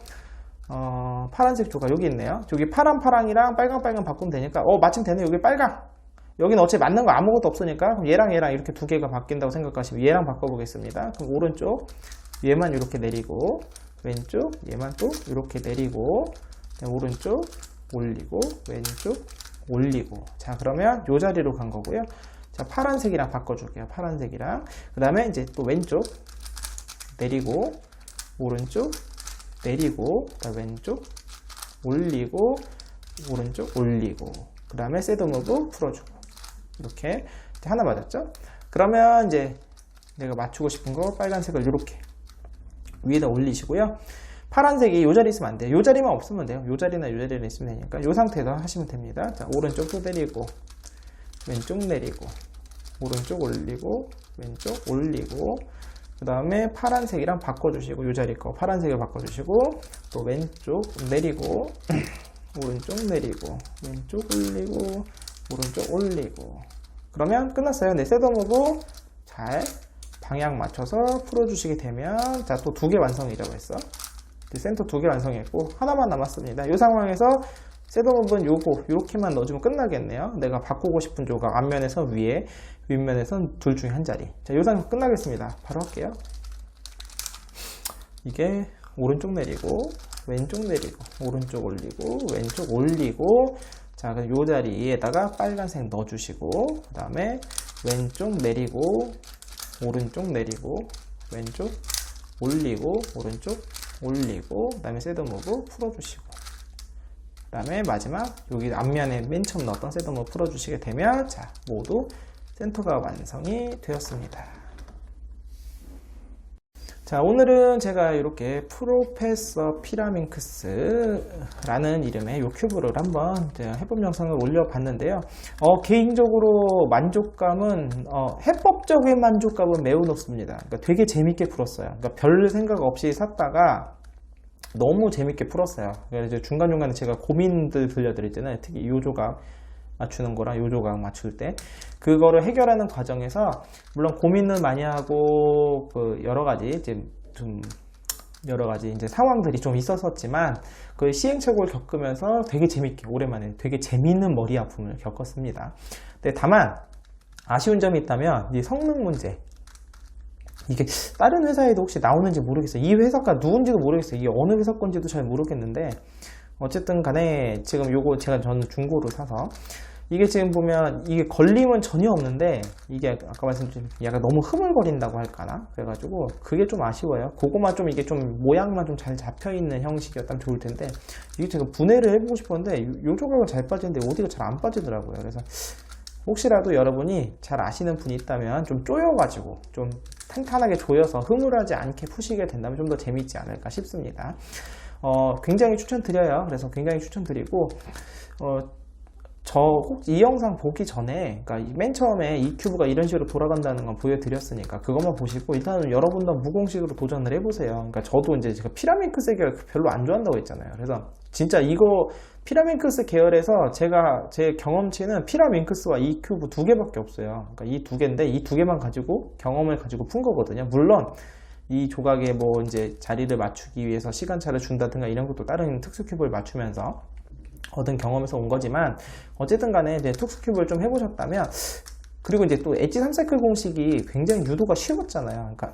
파란색 조각 여기 있네요. 여기 파랑이랑 빨강 바꾸면 되니까 마침 되네. 여기 빨강. 여기는 어차피 맞는 거 아무것도 없으니까 그럼 얘랑 이렇게 두 개가 바뀐다고 생각하시면 얘랑 바꿔보겠습니다. 그럼 오른쪽 얘만 이렇게 내리고 왼쪽 얘만 또 이렇게 내리고 오른쪽 올리고 왼쪽 올리고. 자, 그러면 요 자리로 간 거고요. 자, 파란색이랑 바꿔줄게요. 파란색이랑. 그 다음에 이제 또 왼쪽 내리고 오른쪽 내리고 그다음 왼쪽 올리고 오른쪽 올리고 그 다음에 새드 무브 풀어주고 이렇게 하나 맞았죠? 그러면 이제 내가 맞추고 싶은 거 빨간색을 이렇게 위에다 올리시고요. 파란색이 요 자리 있으면 안 돼요. 요 자리만 없으면 돼요. 요 자리나 요 자리는 있으면 되니까 요 상태에서 하시면 됩니다. 자, 오른쪽도 내리고 왼쪽 내리고 오른쪽 올리고 왼쪽 올리고 그 다음에 파란색이랑 바꿔주시고 요 자리 거 파란색을 바꿔주시고 또 왼쪽 내리고 오른쪽 내리고 왼쪽 올리고 오른쪽 올리고. 그러면 끝났어요. 네, 새드 무브 잘 방향 맞춰서 풀어주시게 되면 자, 또 두 개 완성이라고 했어. 센터 두 개 완성했고 하나만 남았습니다. 이 상황에서 새드 무브는 요거 이렇게만 넣어주면 끝나겠네요. 내가 바꾸고 싶은 조각 앞면에서 위에 윗면에선 둘 중에 한 자리. 자, 이 상황 끝나겠습니다. 바로 할게요. 이게 오른쪽 내리고 왼쪽 내리고 오른쪽 올리고 왼쪽 올리고. 자, 그럼 요 자리에다가 빨간색 넣어주시고 그 다음에 왼쪽 내리고 오른쪽 내리고 왼쪽 올리고 오른쪽 올리고 그 다음에 새드 무브 풀어주시고 그 다음에 마지막 여기 앞면에 맨 처음 넣었던 새드 무브 풀어주시게 되면 자, 모두 센터가 완성이 되었습니다. 자, 오늘은 제가 이렇게 프로페서 피라밍크스라는 이름의 요 큐브를 한번 해법 영상을 올려봤는데요. 개인적으로 만족감은 해법적인 만족감은 매우 높습니다. 그러니까 되게 재밌게 풀었어요. 그러니까 별 생각 없이 샀다가 너무 재밌게 풀었어요. 그래서 중간중간에 제가 고민들 들려드렸잖아요. 특히 요 조각 맞추는 거랑 요 조각 맞출 때 그거를 해결하는 과정에서 물론 고민을 많이 하고 여러 가지 이제 상황들이 좀 있었지만 그 시행착오를 겪으면서 되게 재밌게 오랜만에 되게 재밌는 머리 아픔을 겪었습니다. 근데 다만 아쉬운 점이 있다면 이 성능 문제, 이게 다른 회사에도 혹시 나오는지 모르겠어요. 이 회사가 누군지도 모르겠어요. 이게 어느 회사 건지도 잘 모르겠는데 어쨌든 간에 지금 요거 저는 중고로 사서 이게 지금 보면 이게 걸림은 전혀 없는데 이게 아까 말씀드린 약간 너무 흐물거린다고 할까나 그래가지고 그게 좀 아쉬워요. 그거만 좀 이게 좀 모양만 좀 잘 잡혀있는 형식이었다면 좋을 텐데 이게 제가 분해를 해보고 싶었는데 요 조각은 잘 빠지는데 어디가 잘 안 빠지더라고요. 그래서 혹시라도 여러분이 잘 아시는 분이 있다면 좀 쪼여가지고 좀 탄탄하게 조여서 흐물하지 않게 푸시게 된다면 좀 더 재밌지 않을까 싶습니다. 굉장히 추천드려요. 그래서 굉장히 추천드리고 이 영상 보기 전에 그러니까 맨 처음에 이 큐브가 이런 식으로 돌아간다는 건 보여드렸으니까 그것만 보시고 일단은 여러분도 무공식으로 도전을 해보세요. 그러니까 저도 이제 제가 피라밍크스 계열 별로 안 좋아한다고 했잖아요. 그래서 진짜 이거 피라밍크스 계열에서 제 경험치는 피라밍크스와 이 큐브 두 개밖에 없어요. 그러니까 이 두 개인데 이 두 개만 가지고 경험을 가지고 푼 거거든요. 물론 이 조각에 뭐 이제 자리를 맞추기 위해서 시간차를 준다든가 이런 것도 다른 특수 큐브를 맞추면서 얻은 경험에서 온 거지만 어쨌든 간에 이제 특수 큐브를 좀 해보셨다면 그리고 이제 또 엣지 3사이클 공식이 굉장히 유도가 쉬웠잖아요. 그러니까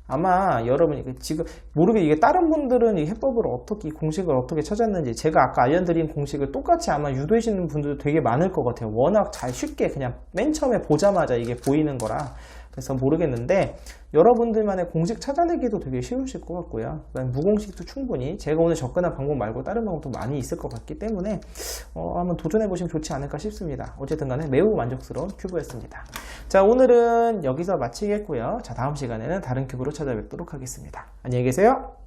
아마 여러분이 지금 모르게 이게 다른 분들은 이 해법을 어떻게 이 공식을 어떻게 찾았는지 제가 아까 알려드린 공식을 똑같이 아마 유도하시는 분들도 되게 많을 것 같아요. 워낙 잘 쉽게 그냥 맨 처음에 보자마자 이게 보이는 거라 그래서 모르겠는데 여러분들만의 공식 찾아내기도 되게 쉬우실 것 같고요. 무공식도 충분히 제가 오늘 접근한 방법 말고 다른 방법도 많이 있을 것 같기 때문에 한번 도전해 보시면 좋지 않을까 싶습니다. 어쨌든 간에 매우 만족스러운 큐브였습니다. 자, 오늘은 여기서 마치겠고요. 자, 다음 시간에는 다른 큐브로 찾아뵙도록 하겠습니다. 안녕히 계세요.